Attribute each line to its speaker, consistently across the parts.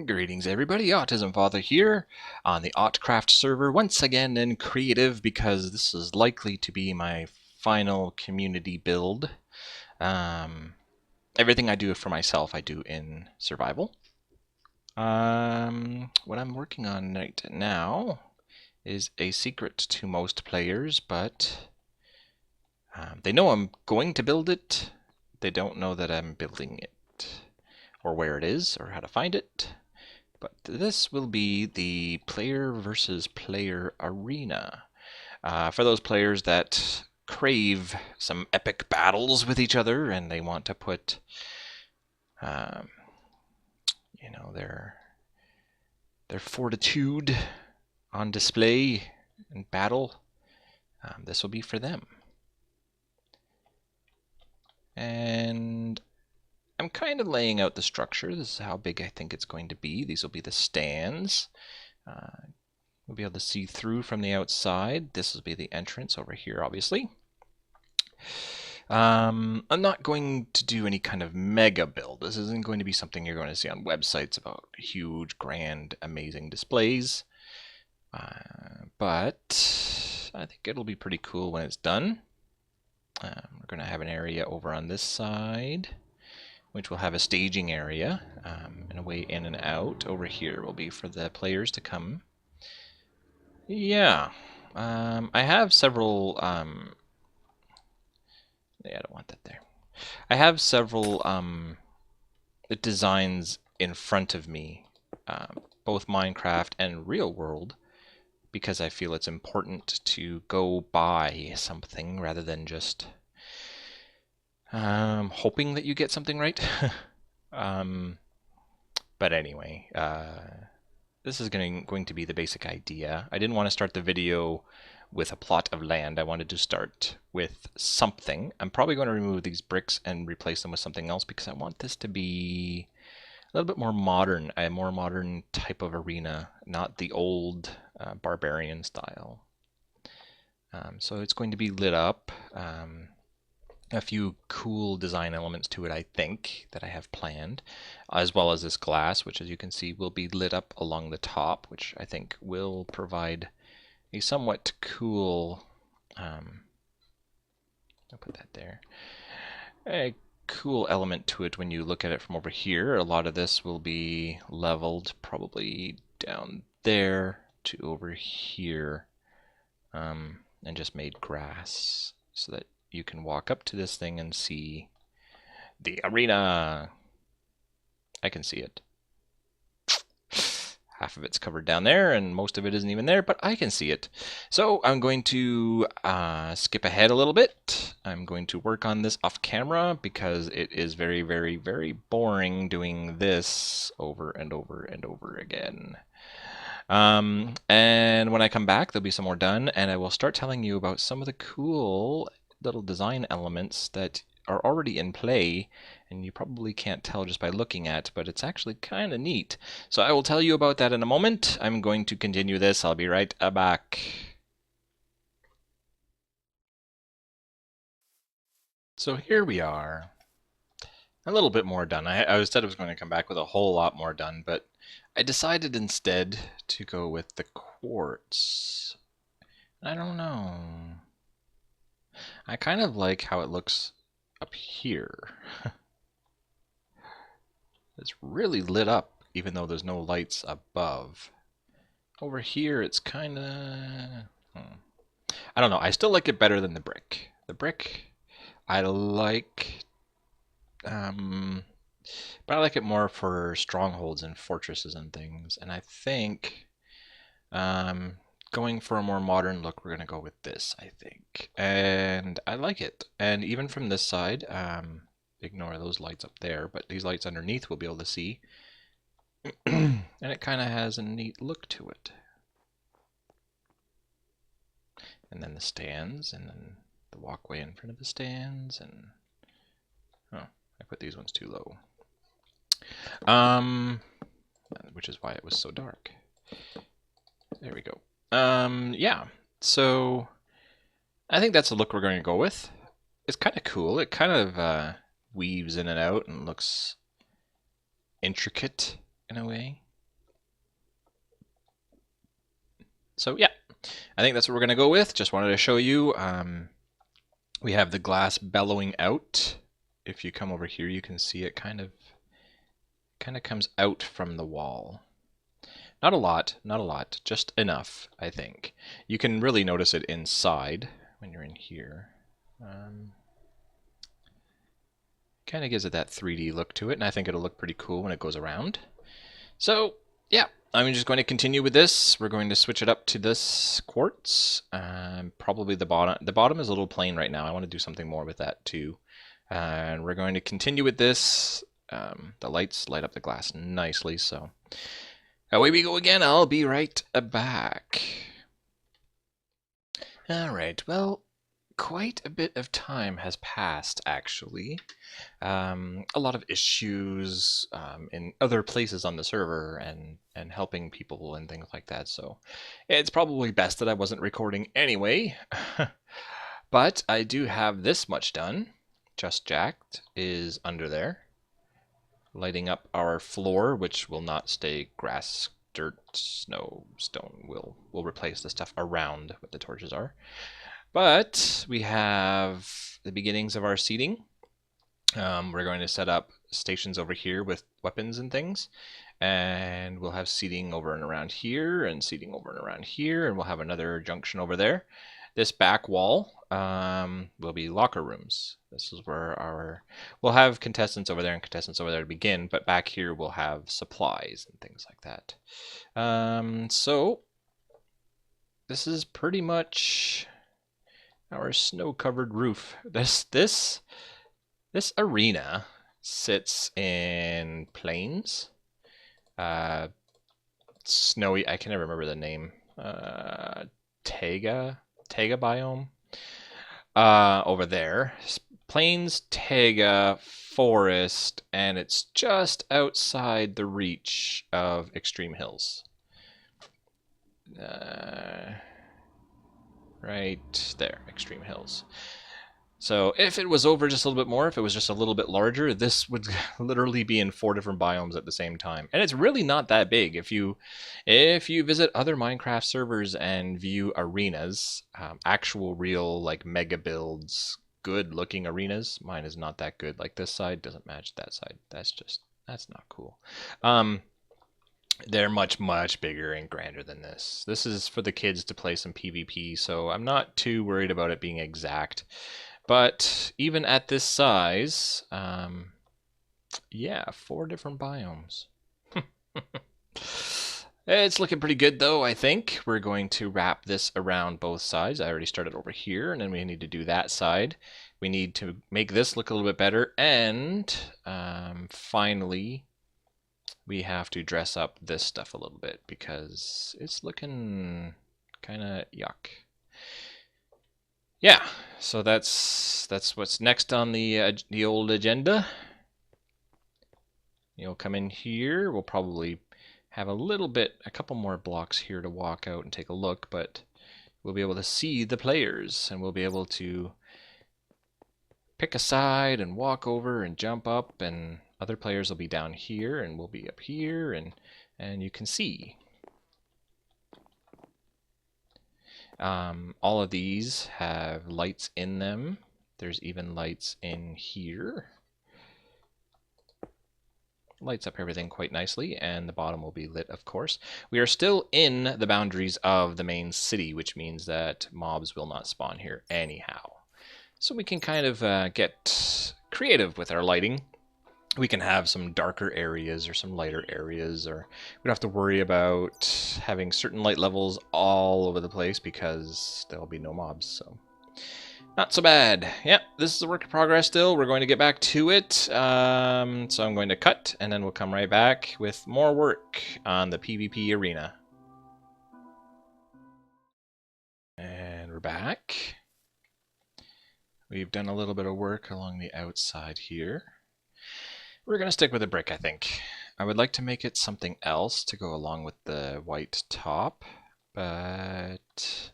Speaker 1: Greetings everybody, Autism Father here on the AutCraft server once again in creative because this is likely to be my final community build. Everything I do for myself I do in survival. What I'm working on right now is a secret to most players, but they know I'm going to build it. They don't know that I'm building it, or where it is, or how to find it. But this will be the player versus player arena. For those players that crave some epic battles with each other and they want to put, their fortitude on display in battle, this will be for them. And I'm kind of laying out the structure. This is how big I think it's going to be. These will be the stands. We'll be able to see through from the outside. This will be the entrance over here, obviously. I'm not going to do any kind of mega build. This isn't going to be something you're going to see on websites about huge, grand, amazing displays. But I think it'll be pretty cool when it's done. We're going to have an area over on this side, which will have a staging area and a way in and out. Over here will be for the players to come. Yeah, I have several. Yeah, I don't want that there. I have several designs in front of me, both Minecraft and real world, because I feel it's important to go by something rather than just hoping that you get something right. But anyway, this is going to be the basic idea. I didn't want to start the video with a plot of land. I wanted to start with something. I'm probably going to remove these bricks and replace them with something else because I want this to be a little bit more modern, a more modern type of arena, not the old barbarian style. So it's going to be lit up. A few cool design elements to it, I think, that I have planned, as well as this glass, which as you can see will be lit up along the top, which I think will provide a somewhat cool, I'll put that there, a cool element to it when you look at it from over here. A lot of this will be leveled probably down there to over here, and just made grass so that you can walk up to this thing and see the arena. I can see it. Half of it's covered down there and most of it isn't even there, but I can see it. So I'm going to skip ahead a little bit. I'm going to work on this off camera because it is very, very, very boring doing this over and over and over again. And when I come back, there'll be some more done, and I will start telling you about some of the cool little design elements that are already in play, and you probably can't tell just by looking at, but it's actually kind of neat. So I will tell you about that in a moment. I'm going to continue this. I'll be right back. So here we are. A little bit more done. I said I was going to come back with a whole lot more done, but I decided instead to go with the quartz. I don't know. I kind of like how it looks up here. It's really lit up even though there's no lights above. Over here it's kind of... I don't know. I still like it better than the brick. The brick I like... but I like it more for strongholds and fortresses and things. And I think going for a more modern look, we're going to go with this, I think. And I like it. And even from this side, ignore those lights up there, but these lights underneath we'll be able to see. And it kind of has a neat look to it. And then the stands, and then the walkway in front of the stands, and... oh, I put these ones too low. Which is why it was so dark. There we go. Yeah, so I think that's the look we're going to go with. It's kind of cool. It kind of weaves in and out and looks intricate in a way. So yeah, I think that's what we're going to go with. Just wanted to show you. We have the glass bellowing out. If you come over here, you can see it kind of comes out from the wall. Not a lot, just enough, I think. You can really notice it inside when you're in here. Kind of gives it that 3D look to it, and I think it'll look pretty cool when it goes around. So, yeah, I'm just going to continue with this. We're going to switch it up to this quartz. Probably the bottom. The bottom is a little plain right now. I want to do something more with that too. And we're going to continue with this. The lights light up the glass nicely, so away we go again. I'll be right back. All right, well, quite a bit of time has passed, actually. A lot of issues in other places on the server and helping people and things like that, so it's probably best that I wasn't recording anyway. But I do have this much done. Just Jacked is under there, lighting up our floor, which will not stay grass, dirt, snow, stone. We'll replace the stuff around what the torches are. But we have the beginnings of our seating. We're going to set up stations over here with weapons and things, and we'll have seating over and around here, and seating over and around here, and we'll have another junction over there. This back wall will be locker rooms. This is where we'll have contestants over there and contestants over there to begin, but back here we'll have supplies and things like that. So this is pretty much our snow-covered roof. This arena sits in plains, snowy. I can never remember the name. Taiga biome. Over there, plains, taiga, forest, and it's just outside the reach of extreme hills. Right there, extreme hills. So if it was over just a little bit more, if it was just a little bit larger, this would literally be in 4 different biomes at the same time. And it's really not that big. If you visit other Minecraft servers and view arenas, actual real like mega builds, good looking arenas, mine is not that good. Like this side doesn't match that side. That's not cool. They're much, much bigger and grander than this. This is for the kids to play some PvP, so I'm not too worried about it being exact. But even at this size, yeah, 4 different biomes. It's looking pretty good though, I think. We're going to wrap this around both sides. I already started over here, and then we need to do that side. We need to make this look a little bit better, and finally, we have to dress up this stuff a little bit because it's looking kind of yuck. Yeah, so that's what's next on the old agenda. You'll come in here. We'll probably have a couple more blocks here to walk out and take a look, but we'll be able to see the players, and we'll be able to pick a side and walk over and jump up, and other players will be down here, and we'll be up here, and you can see. All of these have lights in them. There's even lights in here. Lights up everything quite nicely, and the bottom will be lit, of course. We are still in the boundaries of the main city, which means that mobs will not spawn here anyhow. So we can kind of get creative with our lighting. We can have some darker areas or some lighter areas, or we don't have to worry about having certain light levels all over the place because there will be no mobs, so not so bad. Yeah, this is a work in progress still. We're going to get back to it. So I'm going to cut, and then we'll come right back with more work on the PvP arena. And we're back. We've done a little bit of work along the outside here. We're going to stick with a brick, I think. I would like to make it something else to go along with the white top, but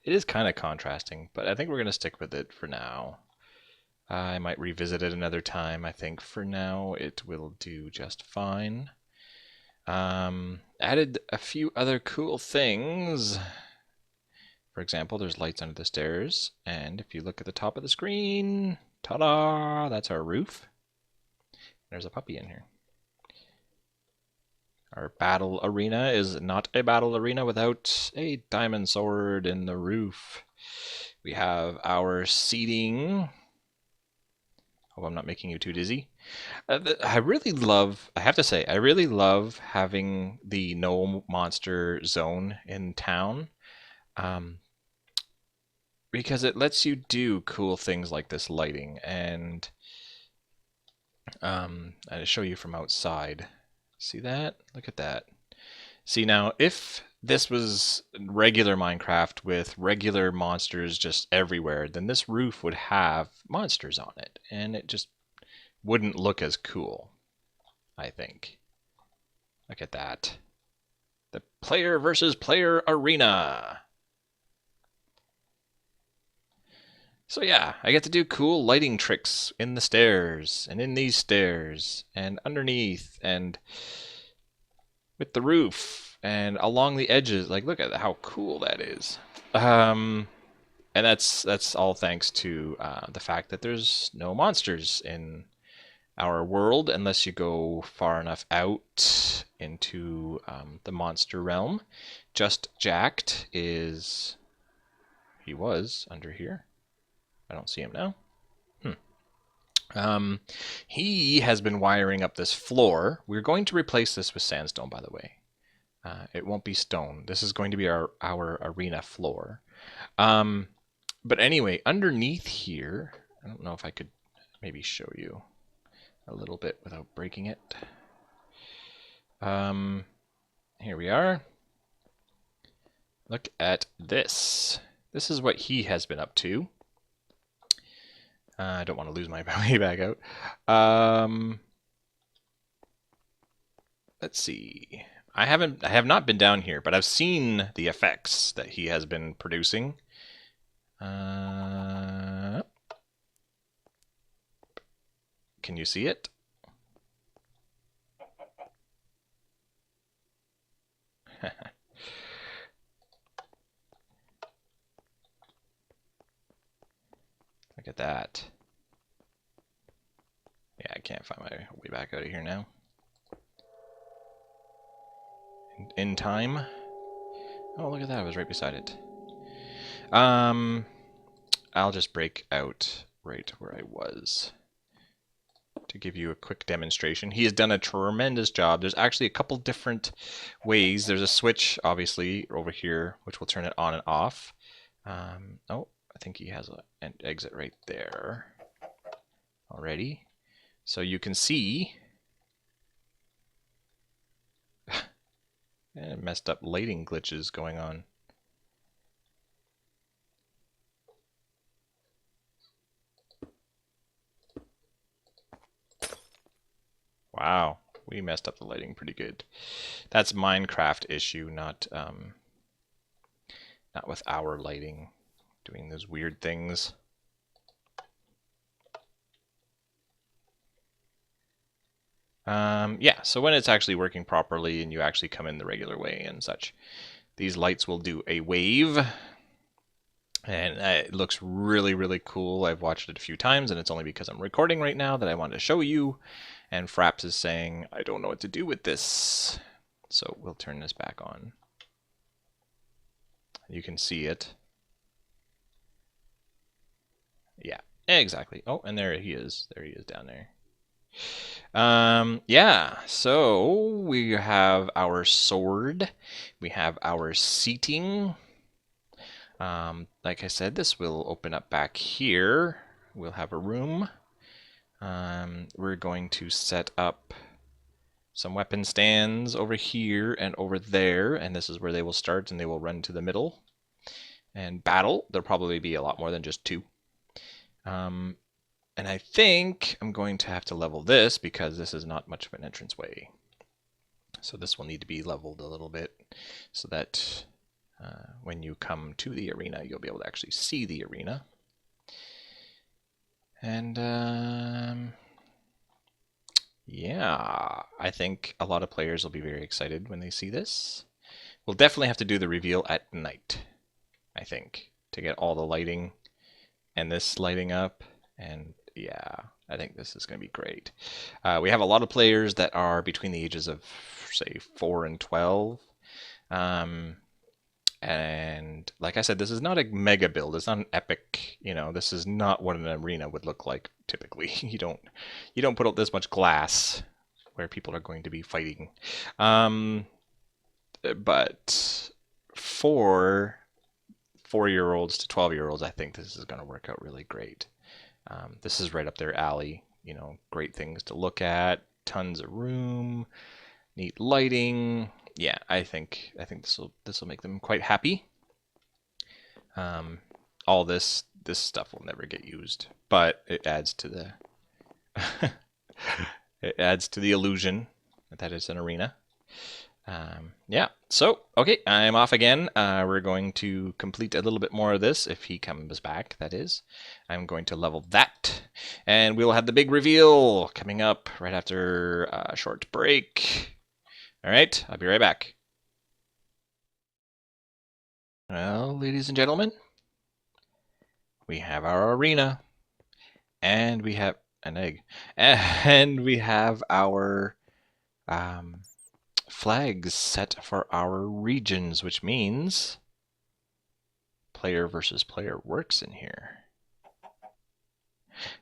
Speaker 1: it is kind of contrasting, but I think we're going to stick with it for now. I might revisit it another time. I think for now it will do just fine. Added a few other cool things. For example, there's lights under the stairs, and if you look at the top of the screen, ta-da, that's our roof. There's a puppy in here. Our battle arena is not a battle arena without a diamond sword in the roof. We have our seating. Hope I'm not making you too dizzy. I have to say, I really love having the no monster zone in town. Because it lets you do cool things like this lighting, and I'll show you from outside. See that? Look at that. See, now, if this was regular Minecraft with regular monsters just everywhere, then this roof would have monsters on it, and it just wouldn't look as cool, I think. Look at that. The player versus player arena. So yeah, I get to do cool lighting tricks in the stairs, and in these stairs, and underneath, and with the roof, and along the edges. Like, look at how cool that is. And that's all thanks to the fact that there's no monsters in our world unless you go far enough out into the monster realm. Just Jacked is... he was under here. I don't see him now. He has been wiring up this floor. We're going to replace this with sandstone, by the way. It won't be stone. This is going to be our arena floor. But anyway, underneath here, I don't know if I could maybe show you a little bit without breaking it. Here we are. Look at this. This is what he has been up to. I don't want to lose my way back out. Let's see. I have not been down here, but I've seen the effects that he has been producing. Can you see it? Look at that. Yeah, I can't find my way back out of here now. In time. Oh, look at that. I was right beside it. I'll just break out right where I was to give you a quick demonstration. He has done a tremendous job. There's actually a couple different ways. There's a switch, obviously, over here, which will turn it on and off. Oh, I think he has an exit right there already. So you can see messed up lighting glitches going on. Wow, we messed up the lighting pretty good. That's Minecraft issue, not with our lighting doing those weird things. Yeah, so when it's actually working properly and you actually come in the regular way and such, these lights will do a wave. And it looks really, really cool. I've watched it a few times, and it's only because I'm recording right now that I wanted to show you. And Fraps is saying, I don't know what to do with this. So we'll turn this back on. You can see it. Yeah, exactly. Oh, and there he is. There he is down there. Yeah, so we have our sword. We have our seating. Like I said, this will open up back here. We'll have a room. We're going to set up some weapon stands over here and over there, and this is where they will start, and they will run to the middle and battle. There'll probably be a lot more than just two. And I think I'm going to have to level this because this is not much of an entranceway. So this will need to be leveled a little bit so that when you come to the arena, you'll be able to actually see the arena. And Yeah, I think a lot of players will be very excited when they see this. We'll definitely have to do the reveal at night, I think, to get all the lighting and this lighting up. And yeah, I think this is going to be great. We have a lot of players that are between the ages of, say, 4 and 12. And like I said, this is not a mega build. It's not an epic, this is not what an arena would look like typically. You don't put out this much glass where people are going to be fighting. But for 4-year-olds to 12-year-olds, I think this is going to work out really great. This is right up their alley. Great things to look at, tons of room, neat lighting. Yeah, I think this will make them quite happy. All this stuff will never get used, but it adds to the it adds to the illusion that it's an arena. Yeah, so, okay, I'm off again. We're going to complete a little bit more of this, if he comes back, that is. I'm going to level that, and we'll have the big reveal coming up right after a short break. All right, I'll be right back. Well, ladies and gentlemen, we have our arena, and we have an egg, and we have our flags set for our regions, which means player versus player works in here.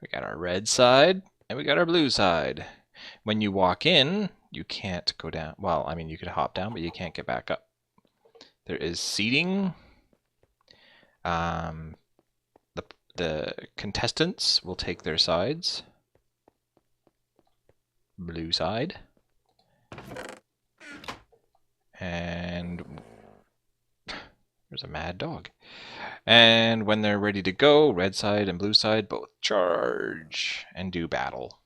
Speaker 1: We got our red side and we got our blue side. When you walk in, you can't go down. Well, I mean, you could hop down, but you can't get back up. There is seating. The contestants will take their sides. Blue side. And there's a mad dog. And when they're ready to go, red side and blue side both charge and do battle.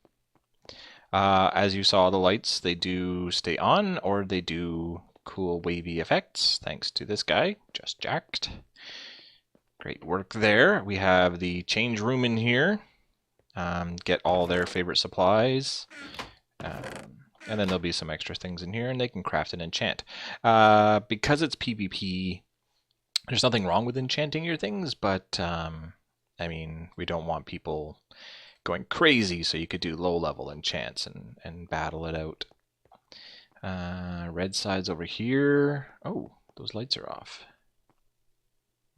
Speaker 1: As you saw, the lights, they do stay on, or they do cool wavy effects, thanks to this guy, Just Jacked. Great work there. We have the change room in here. Get all their favorite supplies. And then there'll be some extra things in here, and they can craft and enchant. Because it's PvP, there's nothing wrong with enchanting your things, but I mean, we don't want people going crazy, so you could do low-level enchants and battle it out. Red side's over here. Oh, those lights are off.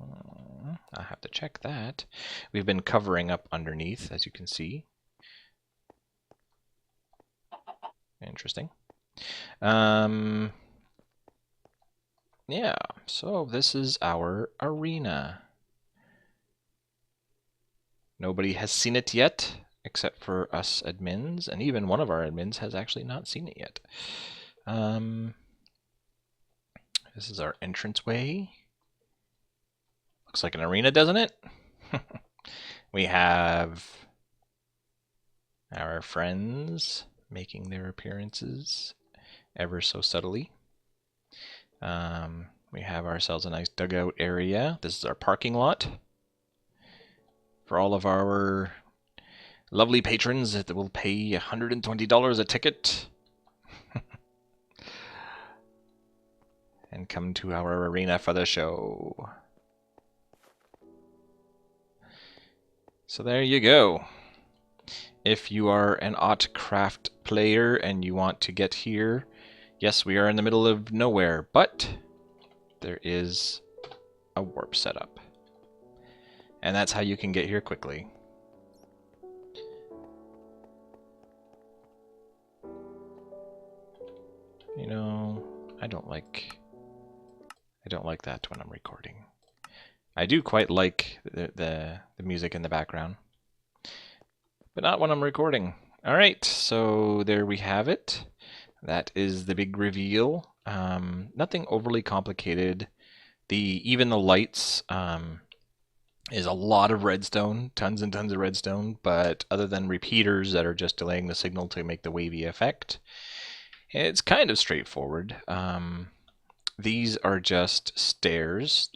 Speaker 1: I'll have to check that. We've been covering up underneath, as you can see. Interesting. Yeah, so this is our arena. Nobody has seen it yet, except for us admins, and even one of our admins has actually not seen it yet. This is our entranceway. Looks like an arena, doesn't it? We have our friends making their appearances ever so subtly. We have ourselves a nice dugout area. This is our parking lot for all of our lovely patrons that will pay $120 a ticket and come to our arena for the show. So there you go. If you are an AutCraft player and you want to get here, yes, we are in the middle of nowhere, but there is a warp setup. And that's how you can get here quickly. You know, I don't like that when I'm recording. I do quite like the music in the background, but not when I'm recording. All right, so there we have it. That is the big reveal. Nothing overly complicated. Even the lights is a lot of redstone, tons and tons of redstone, but other than repeaters that are just delaying the signal to make the wavy effect, it's kind of straightforward. These are just stairs,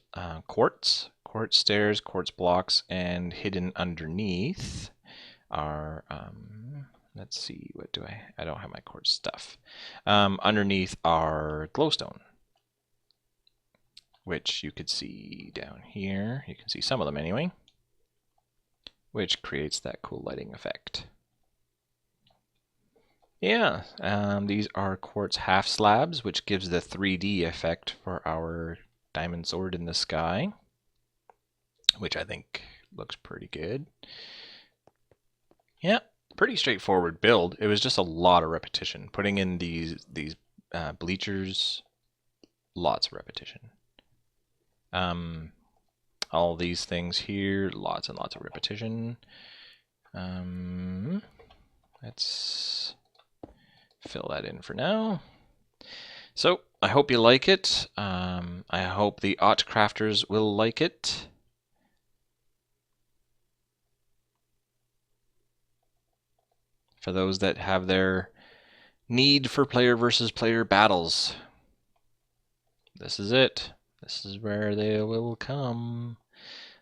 Speaker 1: quartz stairs, quartz blocks, and hidden underneath are Let's see, what do I don't have my quartz stuff. Underneath are glowstone, which you could see down here. You can see some of them anyway, which creates that cool lighting effect. Yeah, these are quartz half slabs, which gives the 3D effect for our diamond sword in the sky, which I think looks pretty good. Yeah, pretty straightforward build. It was just a lot of repetition. Putting in these bleachers, lots of repetition. All these things here, lots and lots of repetition. Let's fill that in for now. So I hope you like it. I hope the AutCrafters will like it. For those that have their need for player versus player battles, this is it. This is where they will come.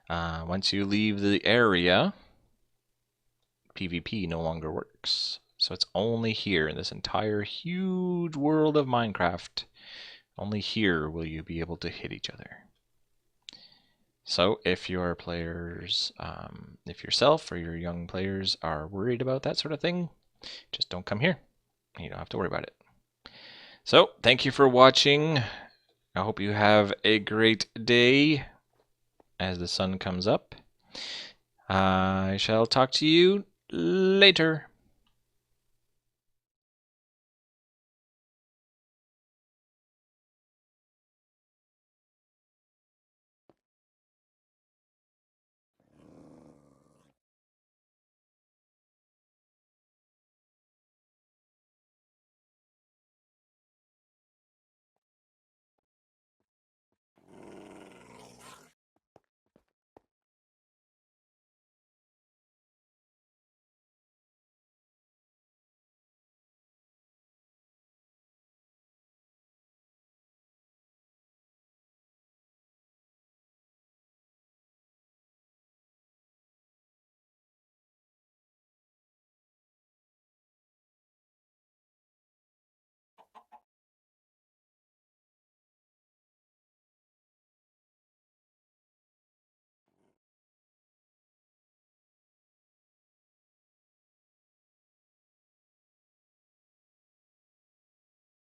Speaker 1: Once you leave the area, PvP no longer works. So it's only here in this entire huge world of Minecraft. Only here will you be able to hit each other. So if your players, if yourself or your young players are worried about that sort of thing, just don't come here. You don't have to worry about it. So thank you for watching. I hope you have a great day as the sun comes up. I shall talk to you later.